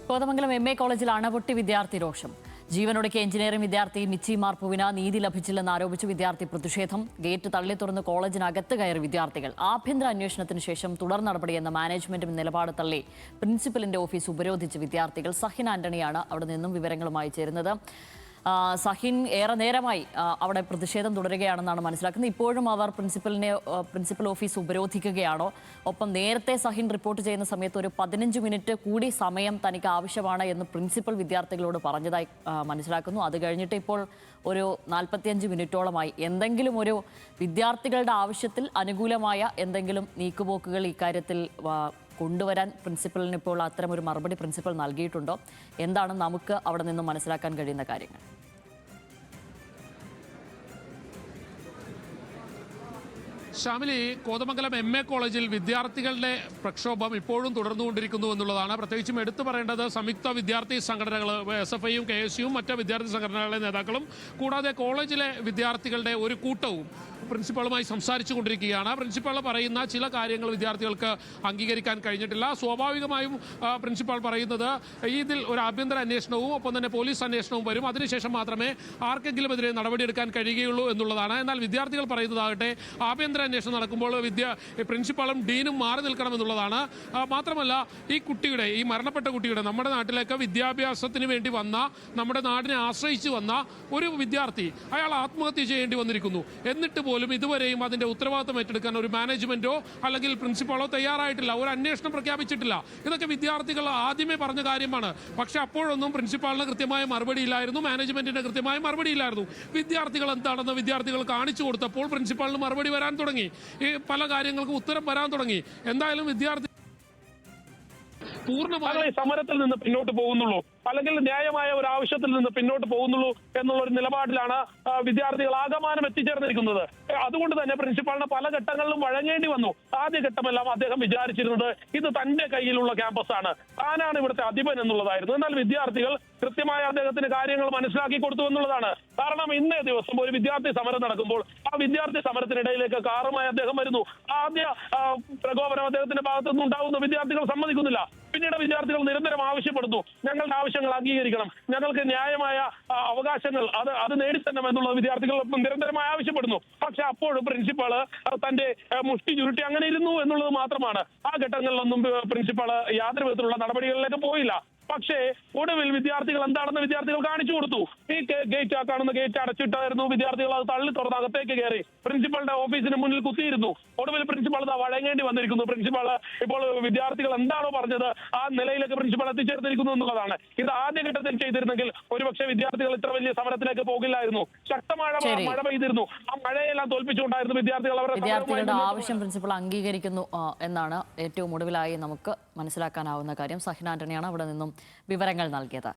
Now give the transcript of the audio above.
Kothamangalam MA കോളേജിൽ അണപൊട്ടി വിദ്യാർത്ഥി രോഷം. ജീവനൊടുക്കിയ എഞ്ചിനീയറിംഗ് വിദ്യാർത്ഥി മിച്ചി മാർപ്പുവിന് നീതി ലഭിച്ചില്ലെന്ന് ആരോപിച്ച് വിദ്യാർത്ഥി പ്രതിഷേധം. ഗേറ്റ് തള്ളി തുറന്ന് കോളേജിനകത്ത് കയറി വിദ്യാർത്ഥികൾ. ആഭ്യന്തര അന്വേഷണത്തിന് ശേഷം തുടർ നടപടിയെന്ന മാനേജ്മെന്റ് നിലപാട് തള്ളി പ്രിൻസിപ്പലിന്റെ ഓഫീസ് ഉപരോധിച്ച് വിദ്യാർത്ഥികൾ. സഹിൻ ആന്റണിയാണ് അവിടെ നിന്നും വിവരങ്ങളുമായി ചേരുന്നത്. സഹിൻ, ഏറെ നേരമായി അവിടെ പ്രതിഷേധം തുടരുകയാണെന്നാണ് മനസ്സിലാക്കുന്നത്. ഇപ്പോഴും അവർ പ്രിൻസിപ്പൽ ഓഫീസ് ഉപരോധിക്കുകയാണോ? ഒപ്പം നേരത്തെ സഹിൻ റിപ്പോർട്ട് ചെയ്യുന്ന സമയത്ത് ഒരു 15 മിനിറ്റ് കൂടി സമയം തനിക്ക് ആവശ്യമാണ് എന്ന് പ്രിൻസിപ്പൽ വിദ്യാർത്ഥികളോട് പറഞ്ഞതായി മനസ്സിലാക്കുന്നു. അത് കഴിഞ്ഞിട്ട് ഇപ്പോൾ ഒരു 45 മിനിറ്റോളമായി. എന്തെങ്കിലും ഒരു വിദ്യാർത്ഥികളുടെ ആവശ്യത്തിൽ അനുകൂലമായ എന്തെങ്കിലും നീക്കുപോക്കുകൾ ഇക്കാര്യത്തിൽ കൊണ്ടുവരാൻ പ്രിൻസിപ്പലിന് ഇപ്പോൾ അത്തരമൊരു മറുപടി പ്രിൻസിപ്പൽ നൽകിയിട്ടുണ്ടോ? എന്താണ് നമുക്ക് അവിടെ നിന്നും മനസ്സിലാക്കാൻ കഴിയുന്ന കാര്യങ്ങൾ? ഷാമിലി, കോതമംഗലം MA കോളേജിൽ വിദ്യാർത്ഥികളുടെ പ്രക്ഷോഭം ഇപ്പോഴും തുടർന്നുകൊണ്ടിരിക്കുന്നു എന്നുള്ളതാണ്. പ്രത്യേകിച്ചും എടുത്തു പറയേണ്ടത് സംയുക്ത വിദ്യാർത്ഥി സംഘടനകൾ SFIയും KSUവും മറ്റ് വിദ്യാർത്ഥി സംഘടനകളുടെ നേതാക്കളും കൂടാതെ കോളേജിലെ വിദ്യാർത്ഥികളുടെ ഒരു കൂട്ടവും പ്രിൻസിപ്പാളുമായി സംസാരിച്ചു കൊണ്ടിരിക്കുകയാണ്. പ്രിൻസിപ്പാൾ പറയുന്ന ചില കാര്യങ്ങൾ വിദ്യാർത്ഥികൾക്ക് അംഗീകരിക്കാൻ കഴിഞ്ഞിട്ടില്ല. സ്വാഭാവികമായും പ്രിൻസിപ്പാൾ പറയുന്നത് ഇതിൽ ഒരു ആഭ്യന്തര അന്വേഷണവും ഒപ്പം തന്നെ പോലീസ് അന്വേഷണവും വരും, അതിനുശേഷം മാത്രമേ ആർക്കെങ്കിലും എതിരെ നടപടിയെടുക്കാൻ കഴിയുകയുള്ളൂ എന്നുള്ളതാണ്. എന്നാൽ വിദ്യാർത്ഥികൾ പറയുന്നതാകട്ടെ ആഭ്യന്തര അന്വേഷണം നടക്കുമ്പോൾ പ്രിൻസിപ്പാളും ഡീനും മാറി നിൽക്കണമെന്നുള്ളതാണ്. മാത്രമല്ല ഈ മരണപ്പെട്ട കുട്ടിയുടെ നമ്മുടെ നാട്ടിലേക്ക് വിദ്യാഭ്യാസത്തിന് വേണ്ടി വന്ന, നമ്മുടെ നാടിനെ ആശ്രയിച്ചു വന്ന ഒരു വിദ്യാർത്ഥി അയാൾ ആത്മഹത്യ ചെയ്യേണ്ടി വന്നിരിക്കുന്നു. എന്നിട്ട് പോലും ഇതുവരെയും അതിന്റെ ഉത്തരവാദിത്തം ഏറ്റെടുക്കാൻ ഒരു മാനേജ്മെന്റോ അല്ലെങ്കിൽ പ്രിൻസിപ്പാളോ തയ്യാറായിട്ടില്ല. ഒരു അന്വേഷണം പ്രഖ്യാപിച്ചിട്ടില്ല. ഇതൊക്കെ വിദ്യാർത്ഥികൾ ആദ്യമേ പറഞ്ഞ കാര്യമാണ്. പക്ഷെ അപ്പോഴൊന്നും പ്രിൻസിപ്പാളിന് കൃത്യമായ മറുപടി ഇല്ലായിരുന്നു, മാനേജ്മെന്റിന് കൃത്യമായ മറുപടി ഇല്ലായിരുന്നു. വിദ്യാർത്ഥികൾ എന്താണെന്ന് വിദ്യാർത്ഥികൾ കാണിച്ചു കൊടുത്തപ്പോൾ പ്രിൻസിപ്പാളിന് മറുപടി വരാൻ തുടങ്ങി. ഈ പല കാര്യങ്ങൾക്കും ഉത്തരം വരാൻ തുടങ്ങി. എന്തായാലും വിദ്യാർത്ഥി പൂർണ്ണമായി സമരത്തിൽ നിന്ന് പിന്നോട്ട് പോകുന്നുള്ളൂ, അല്ലെങ്കിൽ ന്യായമായ ഒരു ആവശ്യത്തിൽ നിന്ന് പിന്നോട്ട് പോകുന്നുള്ളൂ എന്നുള്ള ഒരു നിലപാടിലാണ് വിദ്യാർത്ഥികൾ ആകമാനം എത്തിച്ചേർന്നിരിക്കുന്നത്. അതുകൊണ്ട് തന്നെ പ്രിൻസിപ്പാളിന് പല ഘട്ടങ്ങളിലും വഴങ്ങേണ്ടി വന്നു. ആദ്യ ഘട്ടമെല്ലാം അദ്ദേഹം വിചാരിച്ചിരുന്നത് ഇത് തന്റെ കയ്യിലുള്ള ക്യാമ്പസാണ്, താനാണ് ഇവിടുത്തെ അധിപൻ എന്നുള്ളതായിരുന്നു. എന്നാൽ വിദ്യാർത്ഥികൾ കൃത്യമായ അദ്ദേഹത്തിന് കാര്യങ്ങൾ മനസ്സിലാക്കി കൊടുത്തു എന്നുള്ളതാണ്. കാരണം ഇന്നേ ദിവസം ഒരു വിദ്യാർത്ഥി സമരം നടക്കുമ്പോൾ ആ വിദ്യാർത്ഥി സമരത്തിനിടയിലേക്ക് കാറുമായി അദ്ദേഹം വരുന്നു. ആദ്യ പ്രകോപനം അദ്ദേഹത്തിന്റെ ഭാഗത്തുനിന്ന് ഉണ്ടാകുന്നു, വിദ്യാർത്ഥികൾ സമ്മതിക്കുന്നില്ല. പിന്നീട് വിദ്യാർത്ഥികൾ നിരന്തരം ആവശ്യപ്പെടുന്നു, ഞങ്ങളുടെ ആവശ്യങ്ങൾ അംഗീകരിക്കണം, ഞങ്ങൾക്ക് ന്യായമായ അവകാശങ്ങൾ അത് നേടിത്തരണം എന്നുള്ളത് വിദ്യാർത്ഥികൾ നിരന്തരമായി ആവശ്യപ്പെടുന്നു. പക്ഷെ അപ്പോഴും പ്രിൻസിപ്പാള് തന്റെ മുഷ്ടി ചുരുട്ടി അങ്ങനെ ഇരുന്നു എന്നുള്ളത് മാത്രമാണ്. ആ ഘട്ടങ്ങളിലൊന്നും പ്രിൻസിപ്പാള് യാതൊരു വിധത്തിലുള്ള നടപടികളിലേക്ക് പോയില്ല. പക്ഷേ ഒടുവിൽ വിദ്യാർത്ഥികൾ എന്താണെന്ന് വിദ്യാർത്ഥികൾ കാണിച്ചു കൊടുത്തു. ഈ കാണുന്ന ഗേറ്റ് അടച്ചിട്ടായിരുന്നു. വിദ്യാർത്ഥികൾ അത് തള്ളി തുറന്ന് അകത്തേക്ക് കയറി പ്രിൻസിപ്പളുടെ ഓഫീസിന് മുന്നിൽ കുത്തിയിരുന്നു. ഒടുവിൽ പ്രിൻസിപ്പാൾ വഴങ്ങേണ്ടി വന്നിരിക്കുന്നു. പ്രിൻസിപ്പാൾ ഇപ്പോൾ വിദ്യാർത്ഥികൾ എന്താണോ പറഞ്ഞത് ആ നിലയിലേക്ക് പ്രിൻസിപ്പാൾ എത്തിച്ചേർന്നിരിക്കുന്നു എന്നുള്ളതാണ്. ഇത് ആദ്യഘട്ടത്തിൽ ചെയ്തിരുന്നെങ്കിൽ ഒരുപക്ഷെ വിദ്യാർത്ഥികൾ ഇത്ര വലിയ സമരത്തിലേക്ക് പോകില്ലായിരുന്നു. ശക്തമായ മഴ പെയ്തിരുന്നു. ആ മഴയെല്ലാം തോൽപ്പിച്ചുകൊണ്ടായിരുന്നു വിദ്യാർത്ഥികളുടെ ആവശ്യം പ്രിൻസിപ്പൾ അംഗീകരിക്കുന്നു എന്നാണ് ഏറ്റവും ഒടുവിലായി നമുക്ക് മനസ്സിലാക്കാനാവുന്ന കാര്യം. സഹിൻ ആന്റണിയാണ് അവിടെ നിന്നും വിവരങ്ങൾ നൽകിയത്.